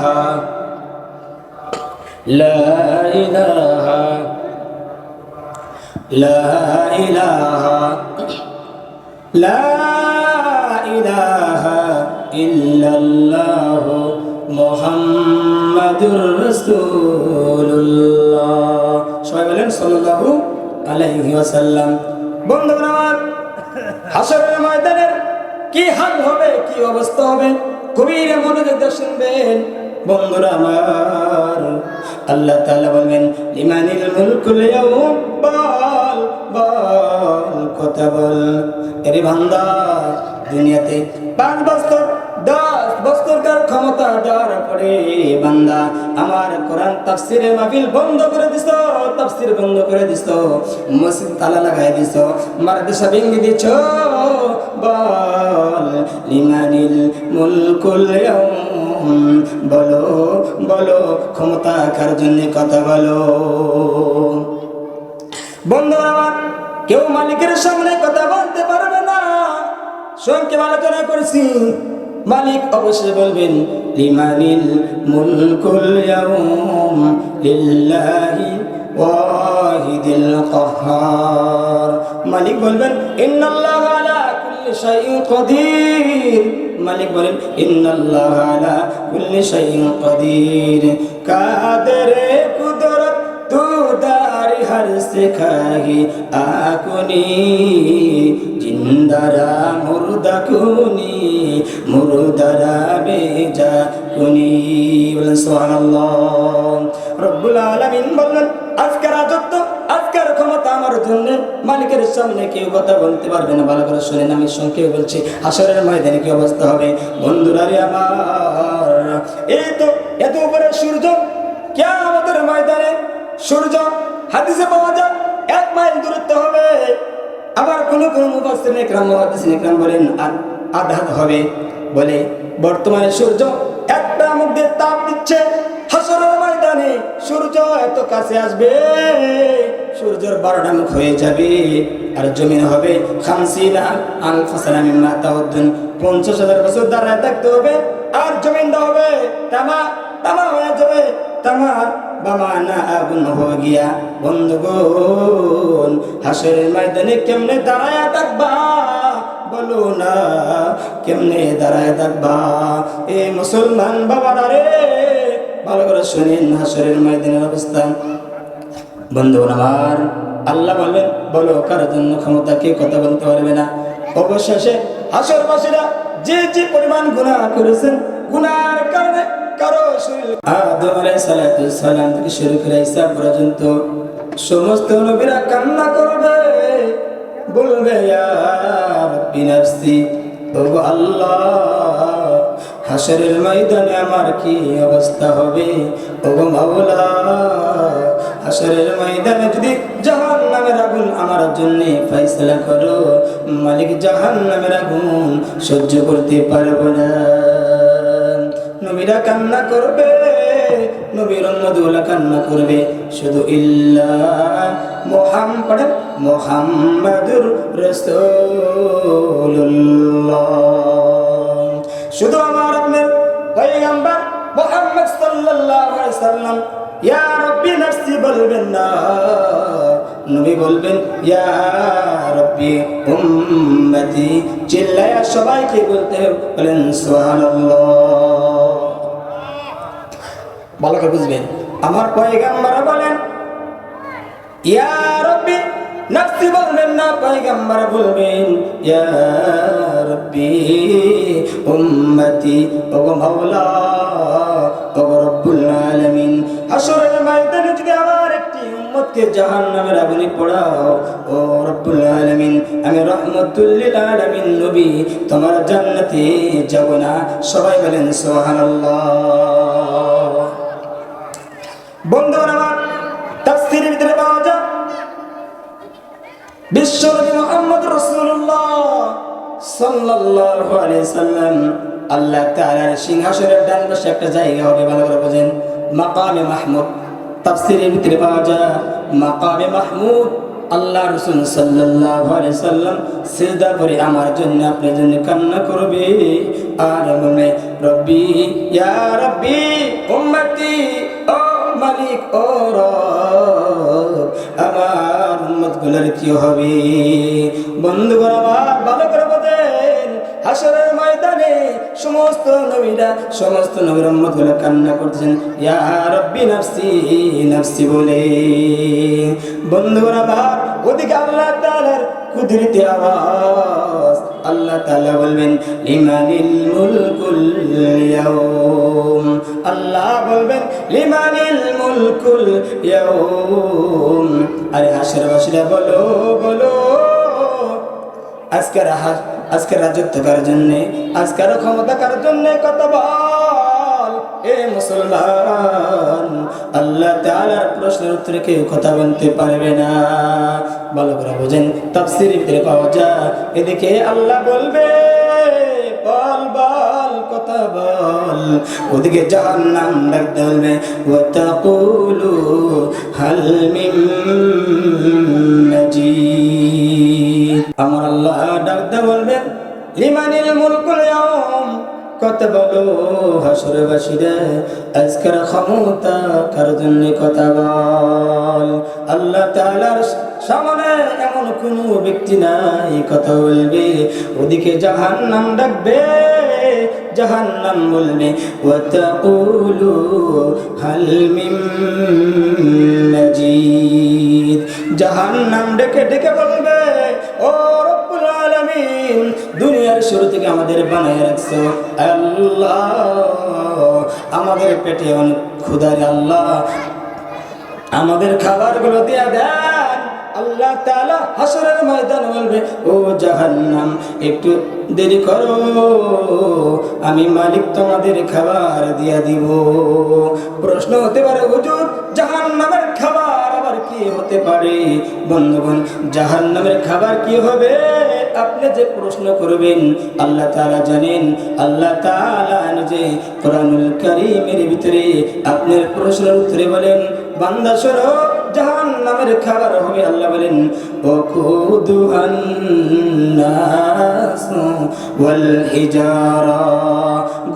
ইলাহা লা ইলাহা লা ইলাহা লা ইলাহা ইল্লাল্লাহ মুহাম্মাদুর রাসূলুল্লাহ। সবাই বলেন সাল্লাল্লাহু আলাইহি ওয়াসাল্লাম। বন্ধুরা আমার, হাশরের ময়দানের কি হাল হবে, কি অবস্থা হবে, গভীর মনোযোগ দিয়ে শুনবেন। বন্ধুরা আমার, আল্লাহ তাআলা বলবেন লিমানিল মুলকুল ইয়াউম, বল বল কথা বল। এরে বান্দা, দুনিয়াতে 5 বছর 10 বছরকার ক্ষমতা দেওয়ার পরে বান্দা আমার কোরআন তাফসিরের মাহফিল বন্ধ করে দিছো, তাফসির বন্ধ করে দিছো, মসজিদ তালা লাগাই দিছো, মাদ্রাসা ভেঙে দিছো। বল লিমানিল মুলকুল ইয়াউম, বলো বলো ক্ষমতা কার জন্য, কথা বলো। বন্ধুরা আমার, কেউ মালিকের সামনে কথা বলতে পারবে না। সংক্ষেপ আলোচনা করেছি, মালিক অবশ্যই বলবেন লিমানিল মুলকুল ইয়াউম লিল্লাহি ওয়াহিদিল কাহ্হার। মালিক বলবেন ইন্নাল্লাহা আলা কুল্লি শাইইন কাদির। মালিক বলেন ইন্নাল্লাহা আলা কুল্লি শাইইন কাদির। কাদেরে কুদরত তু দারি হর সিখাহি আকুনি, জিন্দারা মুর্দা কুনি, মুর্দারা বেজা কুনি। বলেন সুবহানাল্লাহ। রব্বুল আলামিন বললেন আজকের রাজত্ব, আজকের ক্ষমতা আমার জন্য। মালিকের সামনে কেউ কথা বলতে পারবে না। ভালো করে শুনেন, আমি সংক্ষেপে বলছি। হাশরের ময়দানে কি অবস্থা হবে বন্ধুরা রে আমার। এই তো এত উপরে সূর্য, কিয়ামতের ময়দানে সূর্য হাদিসে পাওয়া যায় 1 মাইল দূরত্ব হবে। আবার কোন মুফাসসিরিন ইকরাম, মুহাদ্দিসিন ইকরাম বলেন আধা হবে। বলে বর্তমানে সূর্য একটা মুখ দিয়ে তাপ দিচ্ছে, হাশরের ময়দানে সূর্য এত কাছে আসবে, সূর্যের 12টা মুখ হয়ে যাবে। আর জমিন হবে 50 আলফ সানা মিম্মা তাউদ্দুন, 50,000 বছর দাঁড়ায় থাকতে হবে। আর জমিনটা হবে তামা তামা হয়ে যাবে, তামা বামানা আগুন হয়ে গিয়া। বন্ধুগণ, হাশরের ময়দানে কেমনে দাঁড়ায় থাকবা, বলো না কেমনে দাঁড়ায় থাকবা। এ মুসলমান বাবারা রে, ভালো করে শুনেন হাশরের ময়দানের অবস্থা। বন্ধুগণ আমার, আল্লাহ বলবেন বলো কার জন্য ক্ষমতা, কে কথা বলতে পারবে না। অবশেষে হাশরবাসীরা যে যে পরিমাণ গুনাহ করেছেন, গুনার কারণে কারো শরীর আদম আলাইহিস সালাম থেকে শুরু করে ঈসা পর্যন্ত সমস্ত নবীরা কান্না করবে, বলবে ইয়া রাব্বি নাফসি, ওগো আল্লাহ হাশরের ময়দানে আমার কি অবস্থা হবে। ওগো মাওলা, হাশরের ময়দানে যদি জাহান্নামের আগুন আমার জন্য ফয়সালা করো, মালিক জাহান্নামের আগুন সহ্য করতে পারবো না। নবীরা কান্না করবে, নবীর উম্মতগুলা কান্না করবে, শুধু ইল্লা মুহাম্মাদুর রাসূলুল্লাহ, শুধু আমার আপনার পয়গম্বর মুহাম্মদ সাল্লাল্লাহু আলাইহি সাল্লাম ইয়া রাব্বি নাফসি বলবেন না। নবী বলবেন ইয়া রাব্বি উম্মতি, চিল্লায়া সবাইকে বলতে বলেন সুবহানাল্লাহ। ভালো করে বুঝবেন, আমার পয়গম্বর বলেন ইয়া রাব্বি নাফসি বলবেন না, পয়গম্বর বলবেন ইয়া রাব্বি উম্মতি, ওগো মাওলা, ওগো রব্বুল আলামিন। হাশরের ময়দানে যদি আমার একটি উম্মতকে জাহান্নামের আগুনে পোড়াও, ও রব্বুল আলামিন, আমি রাহমাতুল লিল আলামিন নবী তোমার জান্নাতে যাব না। সবাই বলেন সুবহানাল্লাহ। বন্ধুরা আমার, তাফসীরের ভিতরে পাওয়া যায় বিশ্বনবী মুহাম্মদ রাসূলুল্লাহ সাল্লাল্লাহু আলাইহি সাল্লাম আল্লাহ তাআলার সিংহাসনের ডান পাশে একটা জায়গা হবে, ভালো করে বুঝেন, মাকামে মাহমুদ। তাফসীরের ভিতরে পাওয়া যায় মাকামে মাহমুদ আল্লাহ রাসূল সাল্লাল্লাহু আলাইহি সাল্লাম সিজদা করে আমার জন্য আপনার জন্য কান্না করবে আর বলবে রব্বি ইয়া রব্বি উম্মতি ও মালিক ও রব আমার উম্মতগুলোর কি হবে। বন্ধুগণ আমার ভালো করে বলেন, হাসরের ময়দানে সমস্ত নবীর উম্মতগুলো কান্না করতেছেন ইয়া রব্বি নাফসি নাফসি বলে। বন্ধুগণ আমার ওদিকে আল্লাহ তাআলার কুদরতি আওয়াজ, আল্লাহ তাআলা বলবেন লিমানিল মুলকুল ইয়াউম, আল্লাহ বলবেন লিমানিল মুলকুল ইয়াউম। আরে হাসরবাসীরা বলো বলো আজকের রাজত্ব কার জন্যে, আজকের ক্ষমতা কার জন্যে, কত বল এ মুসলমান। আল্লাহ তাআলার প্রশ্নের উত্তরে কেউ কথা বলতে পারবে না। ভালো করে বোঝেন, তাফসীরের ভিতরে পাওয়া যায়। এদিকে আল্লাহ বলবে বল বল কথা বল, ওদিকে জাহান্নাম ডাকতে বলবে ওয়া তাকুলু হাল মিন মাজিদ। আমার আল্লাহ ডাকতে বলবেন লিমানিল মুলকুল ইয়াউম, কথা বলো হাসরবাসীরা আজকের ক্ষমতা কার জন্য, কথা বল। আল্লাহ তাআলার সামনে এমন কোন ব্যক্তি নাই কথা বলবে। ওদিকে জাহান্নাম ডাকবে, জাহান্নাম বলবে ওয়া তাকুলু হাল মিন মাজিদ। জাহান্নাম ডেকে ডেকে বলবে ও রব্বুল আলামিন, দুনিয়ার শুরু থেকে আমাদের বানায় রাখছো আল্লাহ, আমাদের পেটে অনেক ক্ষুধারে আল্লাহ, আমাদের খাবারগুলো দিয়া দেন। আল্লাহ তাআলা হাসরের ময়দানে বলবে ও জাহান্নাম একটু দেরি করো, আমি মালিক তোমাদের খাবার দিয়া দিব। প্রশ্ন হতে পারে হুজুর জাহান্নামের খাবার আবার কি হতে পারে? বন্ধুগণ জাহান্নামের খাবার কি হবে আপনি যে প্রশ্ন করবেন আল্লাহ তাআলা জানেন। আল্লাহ তাআলা নিজে কোরআনুল কারীমের ভিতরে আপনার প্রশ্নের উত্তরে বলেন বান্দা শোনো জাহান্নামের খাবার হবে। আল্লাহ বলেন ওয়াকুদুহান নাস ওয়াল হিজারা।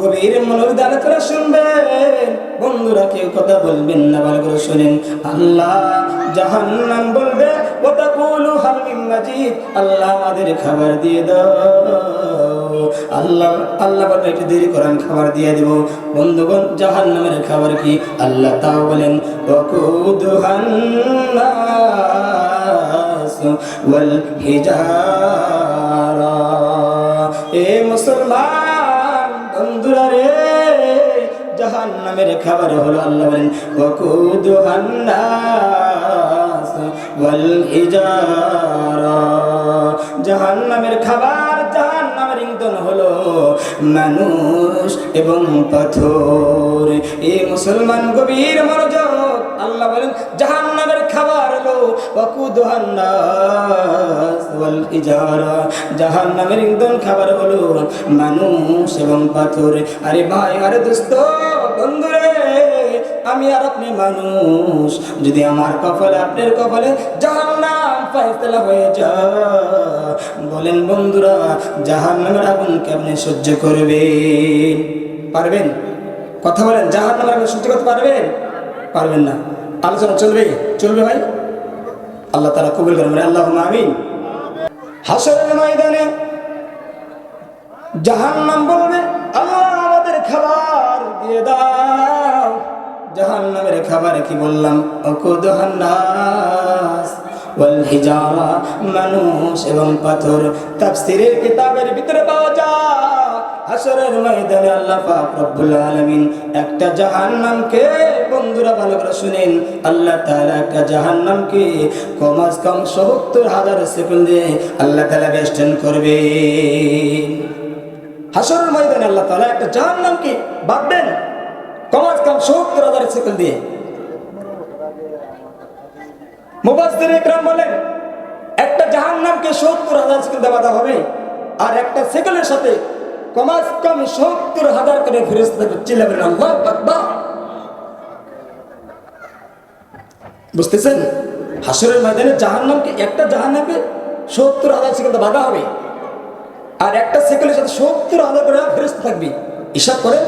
গভীর মনোযোগ করে শুনবেন বন্ধুরা, কেউ কথা বলবেন না, ভালো করে শুনেন। আল্লাহ জাহান্নাম বলবে ওয়াতাকুলু হাল মিন মাজিদ, আল্লাহ আমাদের খাবার দিয়ে দাও। আল্লাহ বলবে একটু দেরি করেন খাবার দিয়ে দেব। বন্ধুগণ জাহান্নামের খাবার কি? আল্লাহ তাও বলেন ওয়াকুদুহান নাস ওয়াল হিজারা। এ মুসলমান বন্ধুরা রে, জাহান্নামের খাবার হলো আল্লাহ বলেন ওয়াকুদুহান নাস ওয়াল হিজারা। জাহান্নামের খাবার, জাহান্নামের ইন্ধন হলো মানুষ এবং পাথর। এই মুসলমান গভীর মনোযোগ, আল্লাহ বলেন জাহান্নামের খাবার হলো ওয়াকুদুহান নাস ওয়াল হিজারা, জাহান্নামের ইন্ধন খাবার হলো মানুষ এবং পাথর। আরে ভাই, আরে দোস্ত, বন্ধুরে, আমি আর আপনি মানুষ, যদি আমার কপালে আপনার কপালে জাহান্নাম ফয়সালা হয়ে যায়, বলেন বন্ধুরা জাহান্নামের আগুন কেমনে সহ্য করবেন? পারবেন? কথা বলেন, জাহান্নামের আগুন সহ্য করতে পারবেন? পারবেন না। আলোচনা চলবে? চলবে ভাই। আল্লাহ তাআলা কবুল করেন, আল্লাহুম্মা আমিন। হাসরের ময়দানে জাহান্নাম বলবে আল্লাহ আমাদের খাবার দিয়ে দাও। জাহান্নামের খাবার কি বললাম? ওয়াকুদুহান নাস ওয়াল হিজারা, মানুষ এবং পাথর। তাফসীরের কিতাবের ভিতরে পাওয়া যায় হাসরের ময়দানে আল্লাহ পাক রব্বুল আলামিন একটা জাহান্নামকে, বন্ধুরা ভালো করে শুনেন, আল্লাহ তাআলা একটা জাহান্নামকে কমাস কম ৭০,০০০ সেকেন্ড দিয়ে আল্লাহ তাআলা বেষ্টন করবে। হাসরের ময়দানে আল্লাহ তাআলা একটা জাহান্নামকে বাঁধবেন কমাস কম ৭০,০০০ সেকেন্ড দিয়ে। মুফাসসির ইকরাম বলেন একটা জাহান্নামকে ৭০,০০০ সেকেন্ড বাঁধা হবে, আর একটা সেকেন্ডের সাথে কমাস কম ৭০,০০০ করে ফেরেশতা চিল্লাবেন আল্লাহু আকবার। বুঝতেছেন? হাসরের ময়দানে জাহান্নামকে, একটা জাহান্নামকে 70,000 সেকেন্ড বাধা হবে, আর একটা সেকেন্ডের সাথে 70,000 করে ফেরেশতা থাকবে। হিসাব করে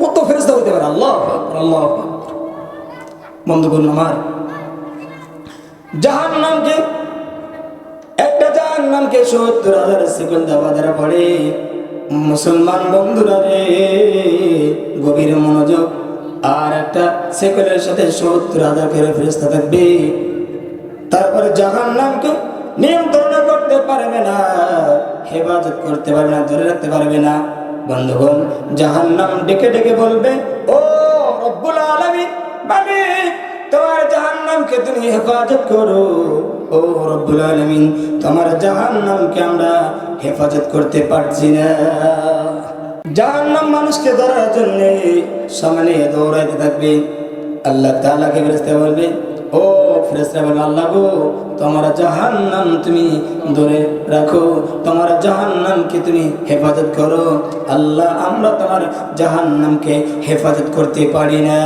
কত ফেরেশতা হতে পারে? আল্লাহ আল্লাহ। বন্ধুগণ আমার, জাহান্নামকে, একটা জাহান্নামকে 70,000 সেকেন্ড বাধার পড়ে। মুসলমান বন্ধুরা রে, গভীর মনোযোগ। আর একটা সেকেন্ডের সাথে 70,000 করে ফেরেশতা থাকবে। তারপরে জাহান্নামকে নিয়ন্ত্রণ করতে পারবে না, হেফাজত করতে পারবে না, ধরে রাখতে পারবে না। বন্ধুগণ, জাহান্নাম ডেকে ডেকে বলবে, ও রব্বুল আলামিন, মালিক, তোমার জাহান্নামকে তুমি হেফাজত করো। ও রব্বুল আলামিন, তোমার জাহান্নামকে আমরা হেফাজত করতে পারছি না। জাহান্নাম মানুষকে ধরার জন্য সামনে দৌড়াইতে থাকবে। আল্লাহ তাআলাকে ফেরেশতা বলবে, ও ফেরেশতা বলবে, আল্লাহ গো, তোমার জাহান্নাম তুমি ধরে রাখো, তোমার জাহান্নামকে তুমি হেফাজত করো। আল্লাহ, আমরা তোমার জাহান্নামকে হেফাজত করতে পারি না।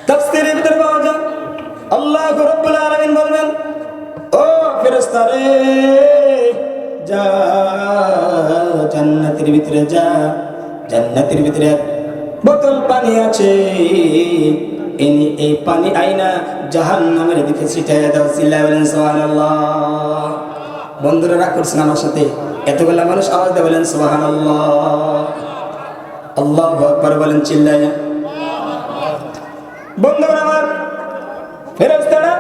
তাফসীরের ভিতরে পাওয়া যায়, আল্লাহ রাব্বুল আলামিন বলবেন, ও ফেরেশতা রে, যা জান্নাতের ভিতরে যা, জান্নাতের ভিতরে এক বোতল পানি আছে, এই পানি আইনা জাহান্নামের দিকে ছিটাইয়া দাও। চিল্লায় বলেন সুবহানাল্লাহ। বন্ধুরা রাগ করছেন আমার সাথে? এতগুলা মানুষ আওয়াজ দিয়ে বলেন সুবহানাল্লাহ। আল্লাহু আকবার বলেন চিল্লায়। বন্ধুরা আমার, ফেরেশতারা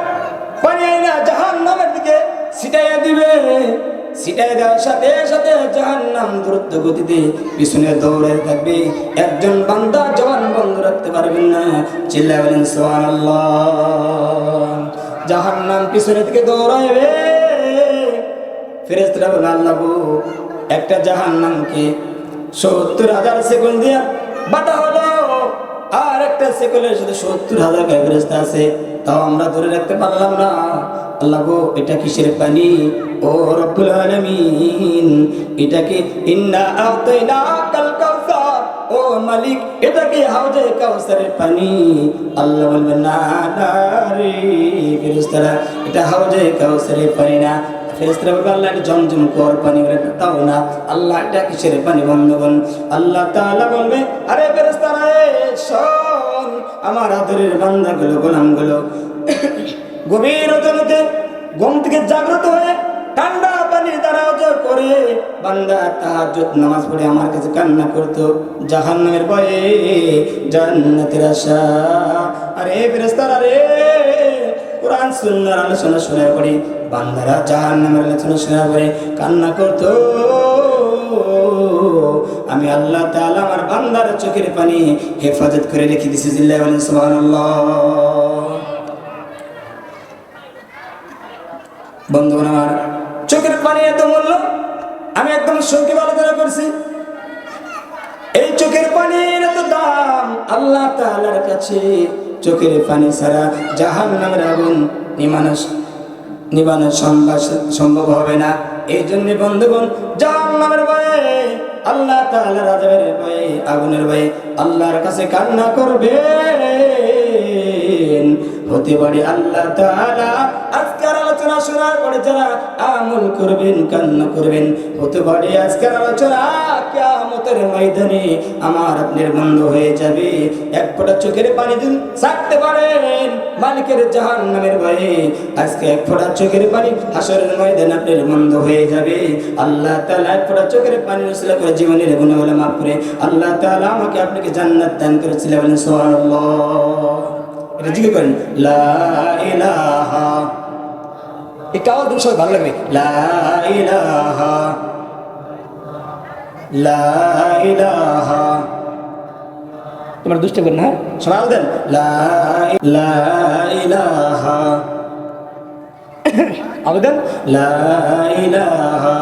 পানি আইনা জাহান্নামের দিকে ছিটাইয়া দিবে। ছিটাইয়া দেওয়ার সাথে সাথে জাহান্নাম দ্রুত গতিতে পিছনে দৌড়ে থাকবে। একজন বান্দা জবান বন্ধ রাখতে পারবেন না। চিল্লায় বলেন সুবহানাল্লাহ। জাহান্নাম পিছনে থেকে দৌড়াইবে। ফেরেশতারা বলে, আল্লাহ গো, একটা জাহান্নামকে 70,000 সেকেন্ড দিয়া বাধা হলো, আর একটা সেকেন্ডের সাথে 70,000 ফেরেশতা আছে, তাও আমরা ধরে রাখতে পারলাম না। আল্লাহ গো, এটা কিসের পানি? ও রব্বুল আলামিন, এটা কি ইন্না আতাইনাকাল কাউসার, ও মালিক, এটা কি হাউজে কাউসারের পানি? আল্লাহ বলবেন, না না রে ফেরেশতারা, এটা হাউজে কাউসারের পানি না। ফেরেশতারা বলবে, আল্লাহ, এটা জমজম কুয়ার পানি। তাও না। আল্লাহ, এটা কিসের পানি? বন্ধুগণ, আল্লাহ তাআলা বলবে, আরে ফেরেশতারা, শোন, আমার আদরের বান্দাগুলো, গোলামগুলো, গভীর রাতে ঘুম থেকে জাগ্রত হয়ে ঠান্ডা পানির দ্বারা ওযু করে বান্দা তাহাজ্জুদ নামাজ পড়ে আমার কাছে কান্না করতো, জাহান্নামের ভয়ে, জান্নাতের আশা। আরে ফেরেশতারা রে, কোরআন সুন্নাহর আলোচনা শোনার পরে বান্দারা জাহান্নামের আলোচনা শোনার পরে কান্না করতো। আমি আল্লাহ তাআলা আমার বান্দার চোখের পানি হেফাজত করে রেখে দিয়েছি। জিল্লাহ বলেন সুবহানাল্লাহ। বন্ধুগণ আমার, চোখের পানি এত মূল্য, আমি একদম সংক্ষেপে আলোচনা করছি। এই চোখের পানির এত দাম আল্লাহ তাআলার কাছে। চোখের পানি ছাড়া জাহান্নামের আগুন নিবানো সম্ভব হবে না। এই জন্য বন্ধুগণ, জাহান্নামের ভয়ে, আল্লাহ তাআলার আযাবের ভয়ে, আগুনের ভয়ে আল্লাহর কাছে কান্না করবেন। হতে পারে আল্লাহ তাআলা আজকের আলোচনা শোনার পরে যারা আমল করবেন, কান্না করবেন, হতে পারে আজকের আলোচনা কিয়ামতের ময়দানে আমার আপনার বন্ধ হয়ে যাবে। এক ফোঁটা চোখের পানি যদি ছাড়তে পারেন মালিকের জাহান্নামের ভয়ে, আজকে এক ফোঁটা চোখের পানি হাসরের ময়দানে আপনার বন্ধ হয়ে যাবে। আল্লাহ তাআলা এক ফোঁটা চোখের পানি নসিলা করে জীবনের গুনাহগুলো মাফ করে আল্লাহ তাআলা আমাকে আপনাকে জান্নাত দান করেছিলেন। বলেন সুবহানাল্লাহ। এটা জিকির করেন, লা ইলাহা। এটা আওয়াজ দিন সবাই ভালো লাগবে। লা ইলাহা, লা ইলাহা। তোমরা দুষ্ট করেন না, সবাই আওয়াজ দেন, লা ইলাহা। আওয়াজ দেন, লা ইলাহা,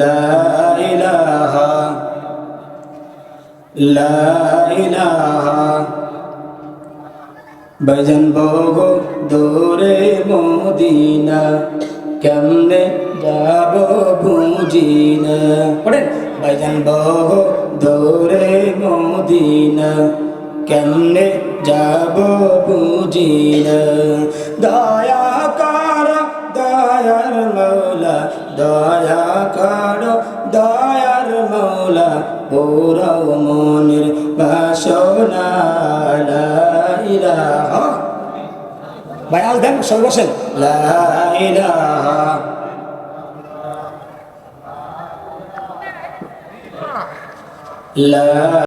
লা ইলাহা, লা ইলাহা। ভাইজান বহু দূরে মদিনা, কেমনে যাব বুঝি না। পড়েন, ভাইজান বহু দূরে মদিনা, কেমনে যাব বুঝি বুঝি না দয়া কর দয়ার মৌলা দয়া কর দয়ার মৌলা পুরাও মনের বাসনা লা ইলাহা ভাই আল দেন সবাই বসেন লা ইলাহা লা